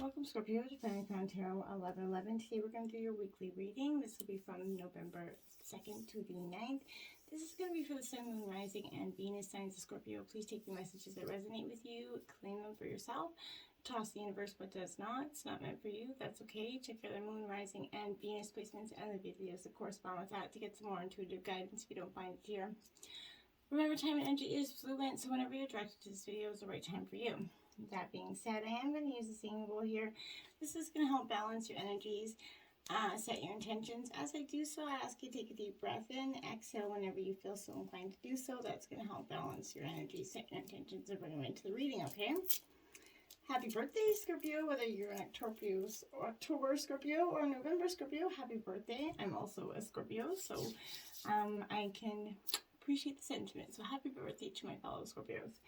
Welcome Scorpio to Planet Crown Tarot 1111. Today we're going to do your weekly reading. This will be from November 2nd to the 9th. This is going to be for the Sun, Moon, Rising, and Venus signs of Scorpio. Please take the messages that resonate with you, claim them for yourself, toss the universe what does not. It's not meant for you. That's okay. Check out the Moon, Rising, and Venus placements and the videos that correspond with that to get some more intuitive guidance if you don't find it here. Remember, time and energy is fluent, so whenever you're directed to this video is the right time for you. That being said, I am going to use the singing bowl here. This is going to help balance your energies, set your intentions. As I do so, I ask you to take a deep breath in, exhale whenever you feel so inclined to do so. That's going to help balance your energies, set your intentions, and bring them into the reading, okay? Happy birthday, Scorpio, whether you're an October Scorpio or November Scorpio, happy birthday. I'm also a Scorpio, so I can appreciate the sentiment. So happy birthday to my fellow Scorpios.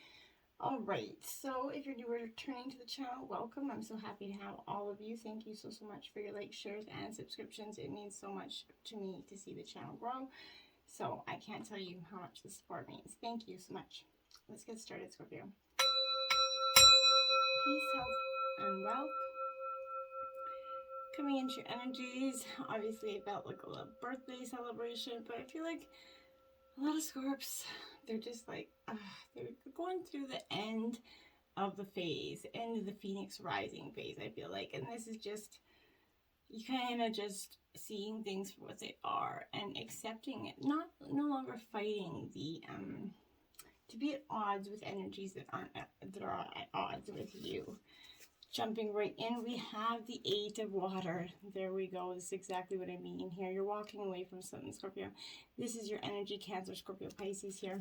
Alright, so if you're new returning to the channel, welcome. I'm so happy to have all of you. Thank you so much for your likes, shares, and subscriptions. It means so much to me to see the channel grow. So I can't tell you how much the support means. Thank you so much. Let's get started, Scorpio. Peace, health, and wealth. Coming into your energies. Obviously, it felt like a little birthday celebration, but I feel like a lot of Scorps, they're just like, they're going through the end of the phase, end of the Phoenix rising phase, I feel like. And this is just, you kind of just seeing things for what they are and accepting it. No longer fighting the, to be at odds with energies that are at odds with you. Jumping right in, we have the 8 of water. There we go. This is exactly what I mean here. You're walking away from something, Scorpio. This is your energy, Cancer, Scorpio, Pisces here.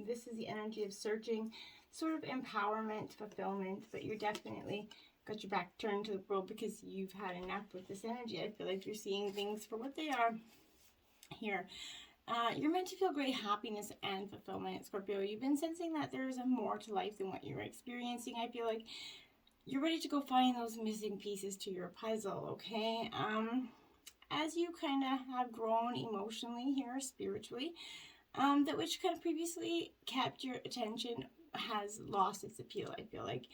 This is the energy of searching, sort of empowerment, fulfillment, but you're definitely got your back turned to the world because you've had enough with this energy. I feel like you're seeing things for what they are here. You're meant to feel great happiness and fulfillment, Scorpio. You've been sensing that there is more to life than what you're experiencing. I feel like you're ready to go find those missing pieces to your puzzle, okay? As you kind of have grown emotionally here, spiritually, that which kind of previously kept your attention has lost its appeal, I feel like.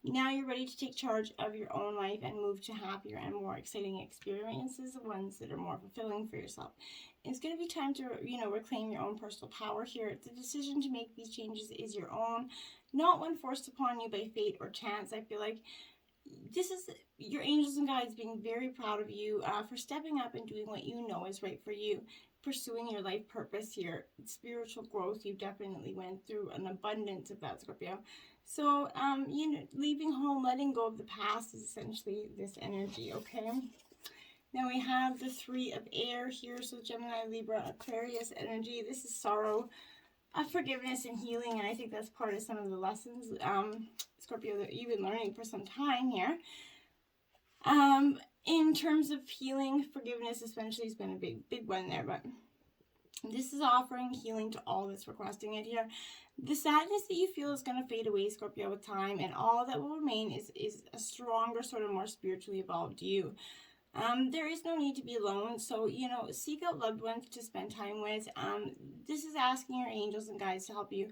Now you're ready to take charge of your own life and move to happier and more exciting experiences, ones that are more fulfilling for yourself. It's going to be time to, reclaim your own personal power here. The decision to make these changes is your own, not one forced upon you by fate or chance. I feel like this is your angels and guides being very proud of you for stepping up and doing what you know is right for you, pursuing your life purpose here. Spiritual growth, you definitely went through an abundance of that, Scorpio. So, leaving home, letting go of the past is essentially this energy, okay? Now we have the 3 of air here, so Gemini, Libra, Aquarius energy. This is sorrow, forgiveness, and healing, and I think that's part of some of the lessons, Scorpio, that you've been learning for some time here. In terms of healing, forgiveness especially has been a big one there, but this is offering healing to all that's requesting it here. The sadness that you feel is going to fade away, Scorpio, with time, and all that will remain is a stronger, sort of more spiritually evolved you. There is no need to be alone, so, seek out loved ones to spend time with. This is asking your angels and guides to help you,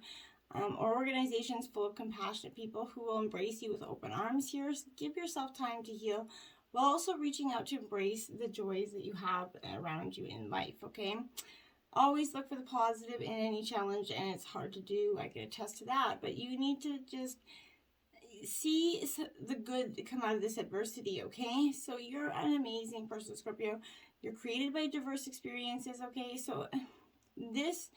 or organizations full of compassionate people who will embrace you with open arms here. So give yourself time to heal, while also reaching out to embrace the joys that you have around you in life, okay? Always look for the positive in any challenge, and it's hard to do, I can attest to that, but you need to just see the good that come out of this adversity, okay? So you're an amazing person, Scorpio. You're created by diverse experiences, okay? So this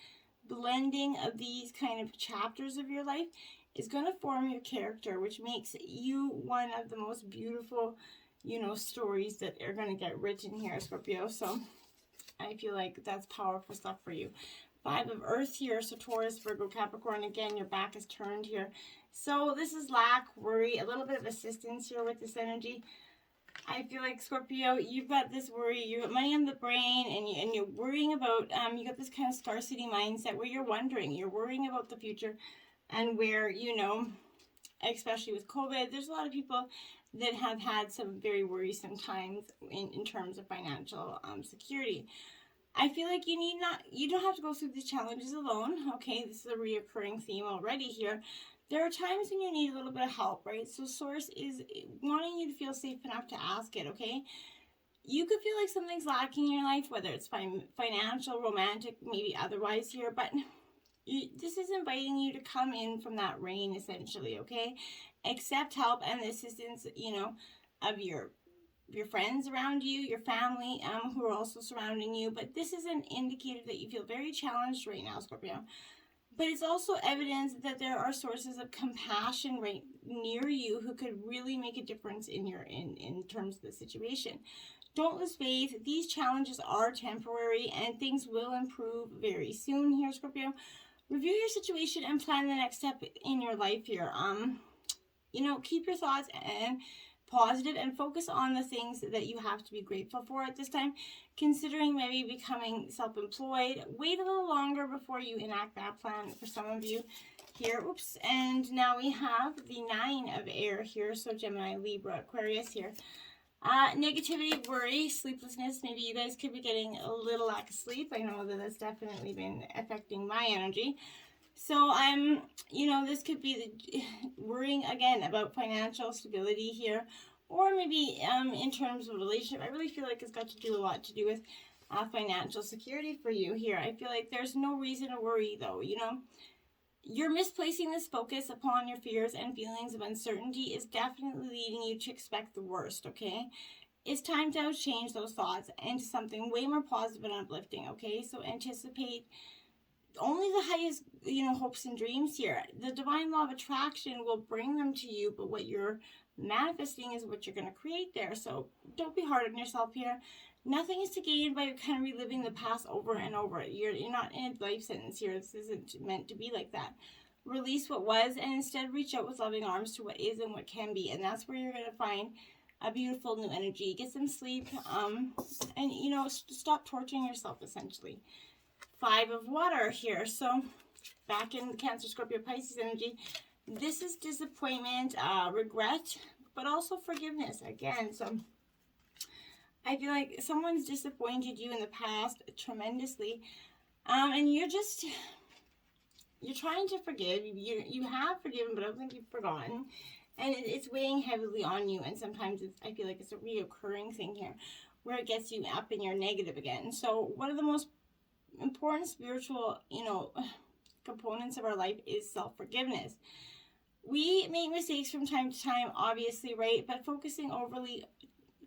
blending of these kind of chapters of your life is going to form your character, which makes you one of the most beautiful, stories that are going to get written here, Scorpio. So I feel like that's powerful stuff for you. 5 of Earth here, so Taurus, Virgo, Capricorn. Again, your back is turned here. So this is lack, worry, a little bit of assistance here with this energy. I feel like, Scorpio, you've got this worry, you've got money in the brain, and you're worrying about, you got this kind of scarcity mindset where you're worrying about the future, and where, especially with COVID, there's a lot of people that have had some very worrisome times in terms of financial security. I feel like you don't have to go through these challenges alone, okay? This is a reoccurring theme already here. there are times when you need a little bit of help, right? So Source is wanting you to feel safe enough to ask it, okay? You could feel like something's lacking in your life, whether it's financial, romantic, maybe otherwise here, but this is inviting you to come in from that rain, essentially, okay? Accept help and the assistance, of your friends around you, your family, who are also surrounding you. But this is an indicator that you feel very challenged right now, Scorpio. But it's also evidence that there are sources of compassion right near you who could really make a difference in terms of the situation. Don't lose faith. These challenges are temporary and things will improve very soon here, Scorpio. Review your situation and plan the next step in your life here. Keep your thoughts and positive and focus on the things that you have to be grateful for at this time. Considering maybe becoming self-employed, wait a little longer before you enact that plan for some of you here. Oops. And now we have the 9 of air here. So Gemini, Libra, Aquarius here. Negativity, worry, sleeplessness. Maybe you guys could be getting a little lack of sleep. I know that that's definitely been affecting my energy. So this could be worrying again about financial stability here, or maybe in terms of relationship. I really feel like it's got to do a lot to do with financial security for you here. I feel like there's no reason to worry though. You're misplacing this focus upon your fears and feelings of uncertainty is definitely leading you to expect the worst, okay? It's time to change those thoughts into something way more positive and uplifting, okay? So anticipate only the highest, hopes and dreams here. The divine law of attraction will bring them to you, but what you're manifesting is what you're going to create there. So don't be hard on yourself here. Nothing is to gain by kind of reliving the past over and over. You're not in a life sentence here. This isn't meant to be like that. Release what was and instead reach out with loving arms to what is and what can be. And that's where you're going to find a beautiful new energy. Get some sleep and, stop torturing yourself, essentially. 5 of water here. So back in the Cancer, Scorpio, Pisces energy, this is disappointment, regret, but also forgiveness again. So I feel like someone's disappointed you in the past tremendously, and you're trying to forgive. You have forgiven, but I don't think you've forgotten, and it's weighing heavily on you. And sometimes I feel like it's a reoccurring thing here, where it gets you up and you're negative again. So one of the most important spiritual, components of our life is self-forgiveness. We make mistakes from time to time, obviously, right? But focusing overly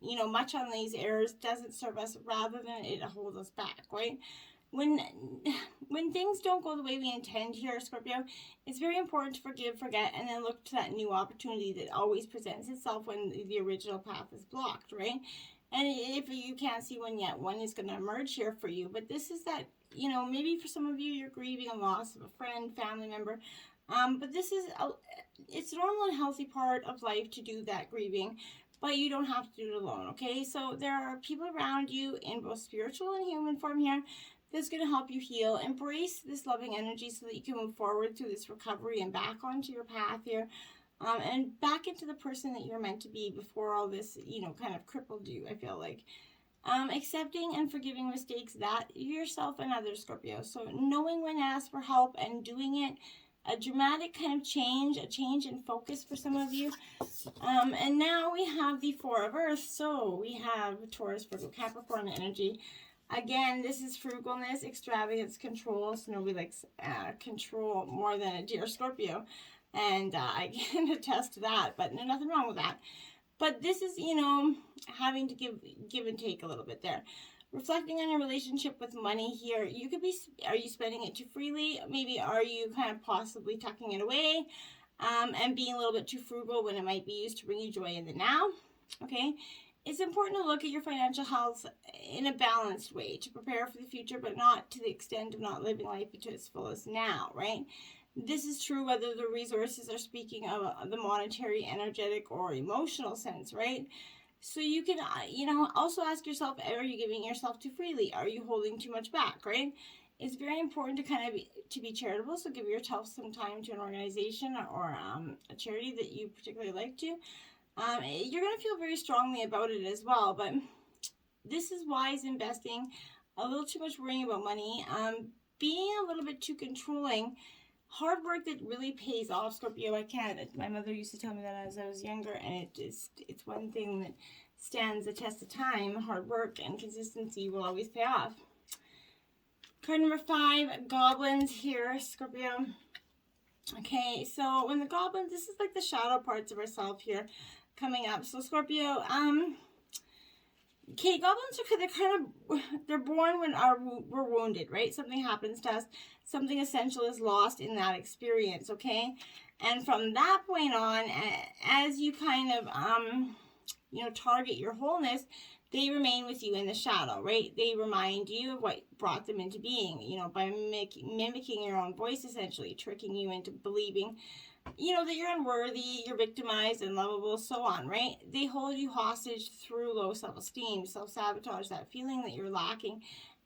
much on these errors doesn't serve us, rather than it holds us back, right? When things don't go the way we intend here, Scorpio, it's very important to forgive, forget, and then look to that new opportunity that always presents itself when the original path is blocked, right? And if you can't see one yet, one is going to emerge here for you. But this is that, maybe for some of you, you're grieving a loss of a friend, family member. But this is, it's a normal and healthy part of life to do that grieving. But you don't have to do it alone, okay? So there are people around you in both spiritual and human form here that's going to help you heal. Embrace this loving energy so that you can move forward through this recovery and back onto your path here. And back into the person that you're meant to be before all this, kind of crippled you, I feel like. Accepting and forgiving mistakes that yourself and others, Scorpio. So knowing when to ask for help and doing it. A dramatic kind of change, a change in focus for some of you. And now we have the 4 of Earth. So we have Taurus, Virgo, Capricorn energy. Again, this is frugalness, extravagance, control. So nobody likes control more than a dear Scorpio. And I can attest to that, but there's nothing wrong with that. But this is, having to give and take a little bit there. Reflecting on your relationship with money here, you could be, are you spending it too freely? Maybe are you kind of possibly tucking it away and being a little bit too frugal when it might be used to bring you joy in the now? Okay, it's important to look at your financial health in a balanced way to prepare for the future, but not to the extent of not living life to its fullest now, right? This is true whether the resources are speaking of the monetary, energetic, or emotional sense, right? So you can, also ask yourself, are you giving yourself too freely? Are you holding too much back, right? It's very important to kind of be charitable. So give yourself some time to an organization or a charity that you particularly like to. You're going to feel very strongly about it as well. But this is wise investing, a little too much worrying about money, being a little bit too controlling hard work that really pays off, Scorpio. My mother used to tell me that as I was younger, and it's one thing that stands the test of time. Hard work and consistency will always pay off. Card number 5, goblins here, Scorpio. Okay, so when the goblins, this is like the shadow parts of ourselves here coming up. So Scorpio, okay, goblins are they're born when we're wounded, right? Something happens to us, something essential is lost in that experience, okay? And from that point on, as you kind of, target your wholeness, they remain with you in the shadow, right? They remind you of what brought them into being, by mimicking your own voice, essentially, tricking you into believing, that you're unworthy, you're victimized, unlovable, so on, right? They hold you hostage through low self-esteem, self-sabotage, that feeling that you're lacking,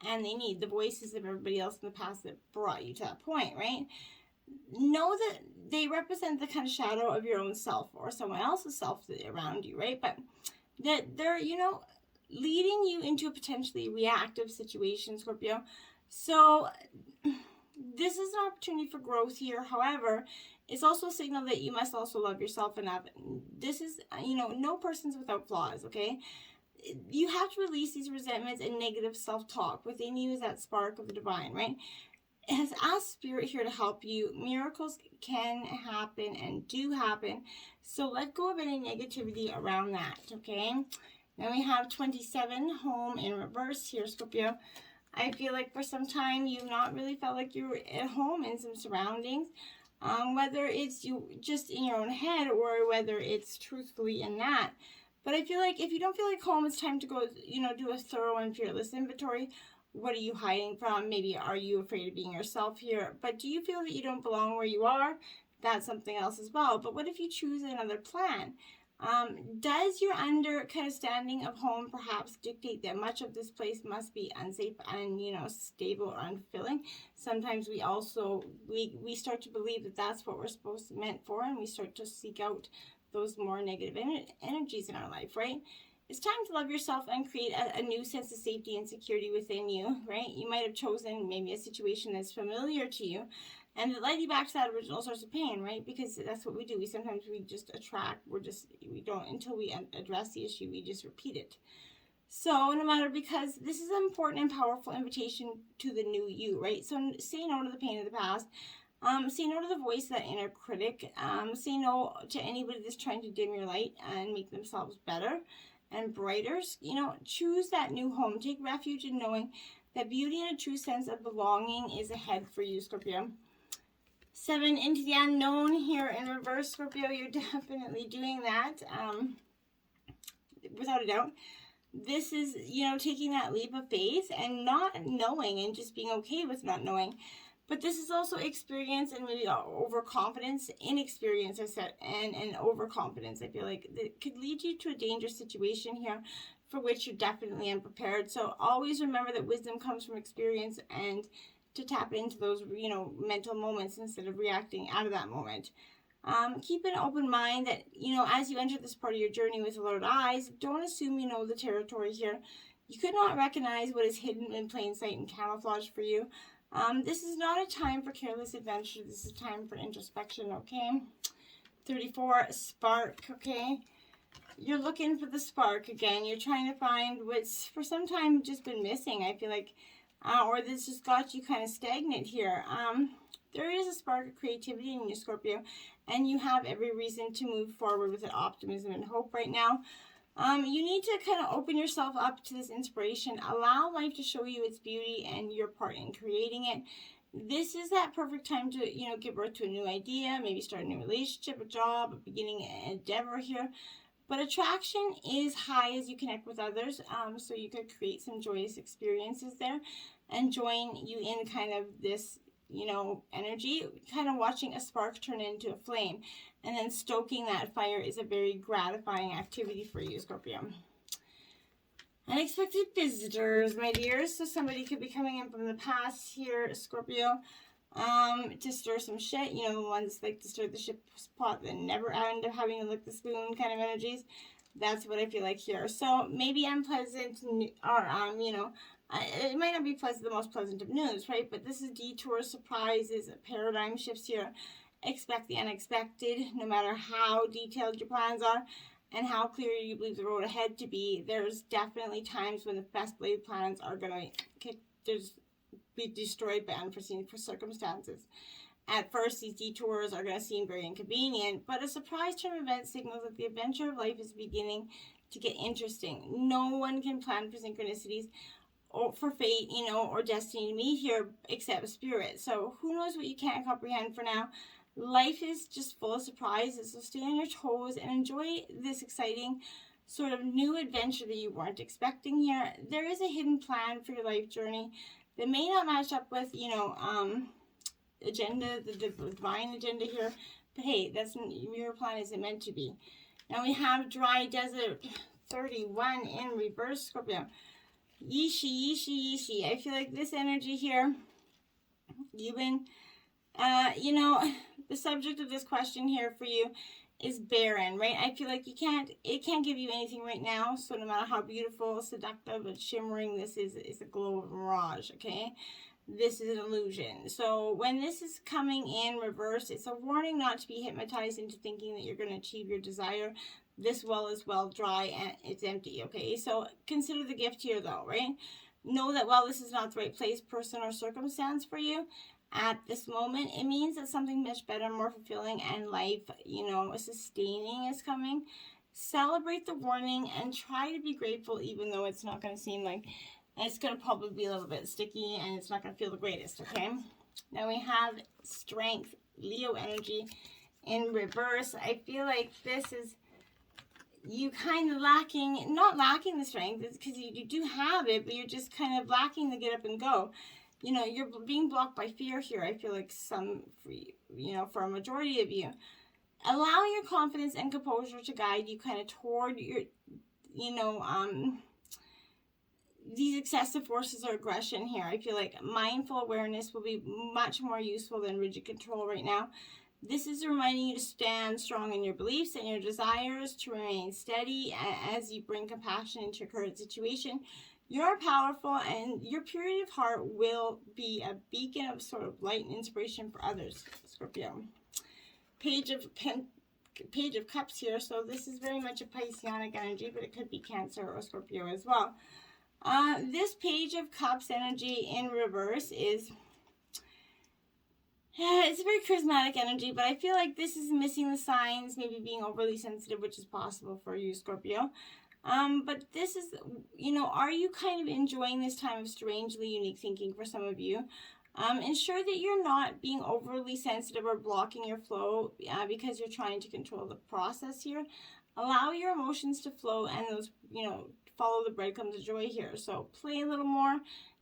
and they need the voices of everybody else in the past that brought you to that point, right? Know that they represent the kind of shadow of your own self or someone else's self around you, right? But that they're, leading you into a potentially reactive situation, Scorpio. So this is an opportunity for growth here. However, it's also a signal that you must also love yourself enough. This is, no person's without flaws, okay? You have to release these resentments and negative self-talk. Within you is that spark of the divine, right? It has asked Spirit here to help you. Miracles can happen and do happen. So let go of any negativity around that, okay? Then we have 27, home in reverse here, Scorpio. I feel like for some time you've not really felt like you were at home in some surroundings. Whether it's you just in your own head or whether it's truthfully in that. But I feel like if you don't feel like home, it's time to go, do a thorough and fearless inventory. What are you hiding from? Maybe are you afraid of being yourself here? But do you feel that you don't belong where you are? That's something else as well. But what if you choose another plan? Does your understanding of home perhaps dictate that much of this place must be unsafe and, stable or unfulfilling? Sometimes we also, we start to believe that that's what we're meant for, and we start to seek out those more negative energies in our life, right? It's time to love yourself and create a new sense of safety and security within you, right? You might have chosen maybe a situation that's familiar to you, and it led you back to that original source of pain, right? Because that's what we do. We just attract, we don't, until we address the issue, we just repeat it. So no matter, because this is an important and powerful invitation to the new you, right? So say no to the pain of the past. Say no to the voice of that inner critic. Say no to anybody that's trying to dim your light and make themselves better and brighter. Choose that new home. Take refuge in knowing that beauty and a true sense of belonging is ahead for you, Scorpio. 7, into the unknown here in reverse, Scorpio. You're definitely doing that, without a doubt. This is, taking that leap of faith and not knowing and just being okay with not knowing. But this is also experience and maybe overconfidence, inexperience, I said, and overconfidence. I feel like that could lead you to a dangerous situation here for which you're definitely unprepared. So always remember that wisdom comes from experience, and to tap into those, mental moments instead of reacting out of that moment. Keep an open mind that, as you enter this part of your journey with alert eyes, don't assume you know the territory here. You could not recognize what is hidden in plain sight and camouflage for you. This is not a time for careless adventure. This is time for introspection, okay? 34, spark, okay? You're looking for the spark again. You're trying to find what's for some time just been missing, I feel like. Or this just got you kind of stagnant here. There is a spark of creativity in you, Scorpio, and you have every reason to move forward with optimism and hope right now. You need to kind of open yourself up to this inspiration. Allow life to show you its beauty and your part in creating it. This is that perfect time to, give birth to a new idea, maybe start a new relationship, a job, a beginning an endeavor here. But attraction is high as you connect with others, so you could create some joyous experiences there and join you in kind of this, energy, kind of watching a spark turn into a flame. And then stoking that fire is a very gratifying activity for you, Scorpio. Unexpected visitors, my dears. So somebody could be coming in from the past here, Scorpio, to stir some shit. The ones like to stir the shit pot and never end up having to lick the spoon kind of energies. That's what I feel like here. So maybe unpleasant or, It might not be the most pleasant of news, right? But this is detours, surprises, paradigm shifts here. Expect the unexpected, no matter how detailed your plans are and how clear you believe the road ahead to be. There's definitely times when the best laid plans are going to be destroyed by unforeseen circumstances. At first, these detours are going to seem very inconvenient, but a surprise turn of events signals that the adventure of life is beginning to get interesting. No one can plan for synchronicities or for fate, or destiny to meet here except spirit. So who knows what you can't comprehend for now. Life is just full of surprises, so stay on your toes and enjoy this exciting sort of new adventure that you weren't expecting here. There is a hidden plan for your life journey that may not match up with, agenda, the divine agenda here, but hey, that's your plan isn't meant to be. Now we have dry desert 31 in reverse, Scorpio. Yeeshi, yeeshi, yeeshi. I feel like this energy here, you've been, the subject of this question here for you is barren, right? I feel like it can't give you anything right now. So no matter how beautiful, seductive, and shimmering this is, it's a glow of a mirage, okay? This is an illusion. So when this is coming in reverse, it's a warning not to be hypnotized into thinking that you're going to achieve your desire. This well is well dry and it's empty, okay? So consider the gift here though, right? Know that while this is not the right place, person, or circumstance for you at this moment, it means that something much better, more fulfilling, and life, sustaining is coming. Celebrate the warning and try to be grateful, even though it's not going to seem like it's going to probably be a little bit sticky and it's not going to feel the greatest, okay? Now we have strength, Leo energy in reverse. I feel like this is you kind of not lacking the strength, it's because you do have it, but you're just kind of lacking the get up and go. You're being blocked by fear here. I feel like for a majority of you. Allow your confidence and composure to guide you kind of toward your, these excessive forces or aggression here. I feel like mindful awareness will be much more useful than rigid control right now. This is reminding you to stand strong in your beliefs and your desires, to remain steady as you bring compassion into your current situation. You're powerful, and your purity of heart will be a beacon of sort of light and inspiration for others, Scorpio. Page of Cups here, so this is very much a Pisceanic energy, but it could be Cancer or Scorpio as well. This Page of Cups energy in reverse is, it's a very charismatic energy, but I feel like this is missing the signs, maybe being overly sensitive, which is possible for you, Scorpio. But this is, are you kind of enjoying this time of strangely unique thinking for some of you? Ensure that you're not being overly sensitive or blocking your flow because you're trying to control the process here. Allow your emotions to flow and those, follow the breadcrumbs of joy here. So play a little more,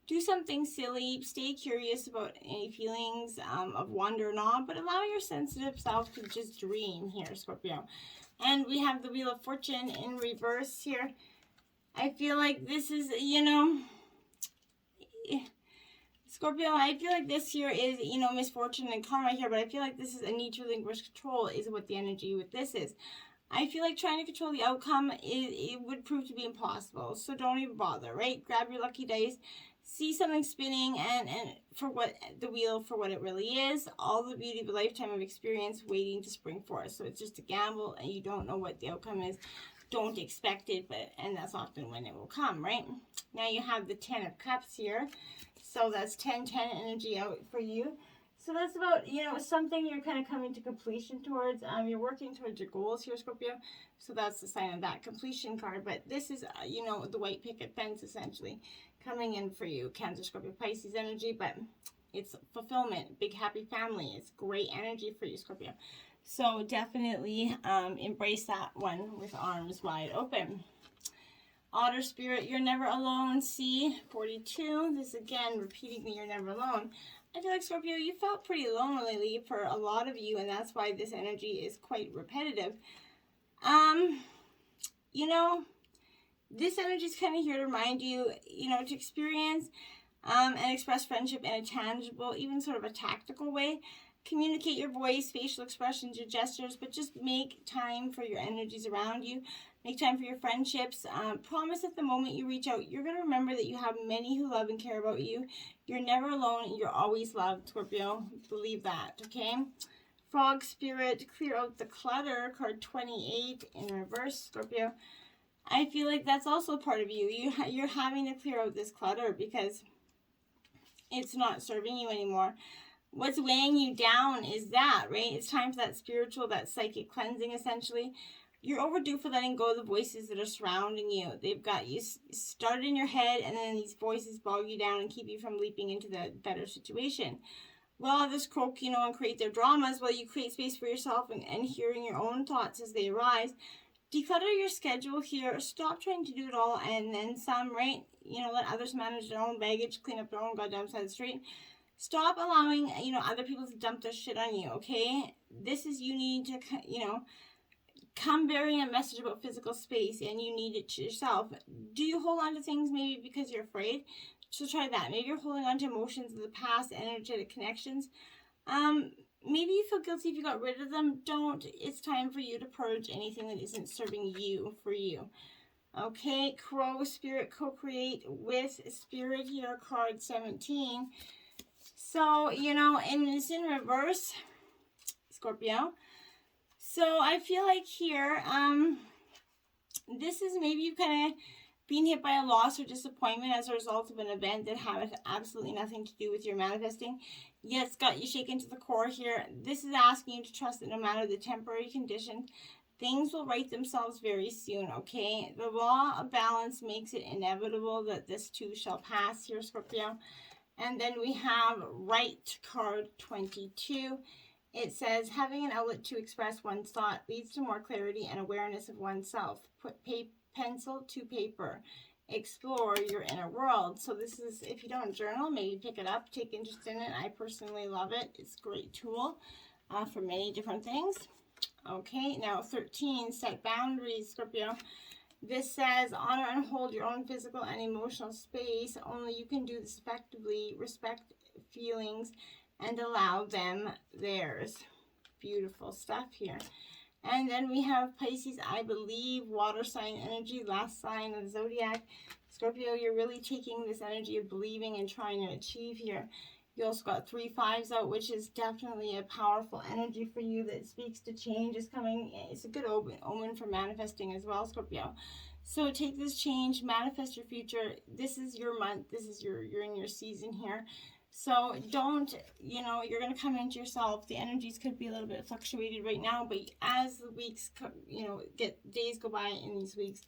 do something silly, stay curious about any feelings of wonder and awe, but allow your sensitive self to just dream here, Scorpio. And we have the Wheel of Fortune in reverse here. I feel like this is, Scorpio, I feel like this here is, misfortune and karma here, but I feel like this is a need to relinquish control is what the energy with this is. I feel like trying to control the outcome, it would prove to be impossible. So don't even bother, right? Grab your lucky dice, see something spinning, and for what the wheel, for what it really is. All the beauty of a lifetime of experience waiting to spring forth. So it's just a gamble, and you don't know what the outcome is. Don't expect it, and that's often when it will come, right? Now you have the 10 of Cups here. So that's 10-10 energy out for you. So that's about, something you're kind of coming to completion towards. You're working towards your goals here, Scorpio. So that's the sign of that completion card. But this is, the white picket fence, essentially, coming in for you. Cancer, Scorpio, Pisces energy. But it's fulfillment, big happy family. It's great energy for you, Scorpio. So definitely embrace that one with arms wide open. Otter Spirit, you're never alone. See, 42. This again, repeating the you're never alone. I feel like, Scorpio, you felt pretty alone lately for a lot of you, and that's why this energy is quite repetitive. This energy is kind of here to remind you, to experience and express friendship in a tangible, even sort of a tactical way Communicate your voice, facial expressions, your gestures, but just make time for your energies around you. Make time for your friendships. Promise at the moment you reach out, you're going to remember that you have many who love and care about you. You're never alone. You're always loved, Scorpio. Believe that, okay? Frog Spirit, clear out the clutter, card 28 in reverse, Scorpio. I feel like that's also part of you. You're having to clear out this clutter because it's not serving you anymore. What's weighing you down is that, right? It's time for that spiritual, that psychic cleansing, essentially. You're overdue for letting go of the voices that are surrounding you. They've got you started in your head, and then these voices bog you down and keep you from leaping into the better situation. Well, others croak, and create their dramas while you create space for yourself and hearing your own thoughts as they arise. Declutter your schedule here. Stop trying to do it all and then some, right? Let others manage their own baggage, clean up their own goddamn side of the street. Stop allowing, other people to dump their shit on you, okay? This is you needing to, come bearing a message about physical space, and you need it to yourself. Do you hold on to things maybe because you're afraid? So try that. Maybe you're holding on to emotions of the past, energetic connections. Maybe you feel guilty if you got rid of them. Don't. It's time for you to purge anything that isn't serving you for you. Okay, Crow Spirit, co-create with Spirit here, card 17. So, and it's in reverse, Scorpio. So I feel like here, this is maybe you kind of being hit by a loss or disappointment as a result of an event that had absolutely nothing to do with your manifesting. Yet it's got you shaken to the core here. This is asking you to trust that no matter the temporary conditions, things will right themselves very soon, okay? The law of balance makes it inevitable that this too shall pass here, Scorpio. And then we have Right, card 22. It says, having an outlet to express one's thought leads to more clarity and awareness of oneself. Put pencil to paper. Explore your inner world. So this is, if you don't journal, maybe pick it up, take interest in it. I personally love it. It's a great tool for many different things. Okay, now 13, set boundaries, Scorpio. This says, honor and hold your own physical and emotional space. Only you can do this effectively. Respect feelings and allow them theirs. Beautiful stuff here. And then we have Pisces, I believe, water sign energy, last sign of the zodiac. Scorpio, you're really taking this energy of believing and trying to achieve here. You also got 3 5s out, which is definitely a powerful energy for you that speaks to change is coming. It's a good omen for manifesting as well, Scorpio. So take this change, manifest your future. This is your month. This is you're in your season here. So don't, you're going to come into yourself. The energies could be a little bit fluctuated right now, but as the weeks, days go by in these weeks,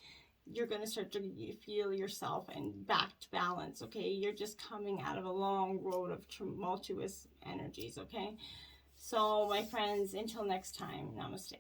you're going to start to feel yourself and back to balance, okay? You're just coming out of a long road of tumultuous energies, okay? So, my friends, until next time, namaste.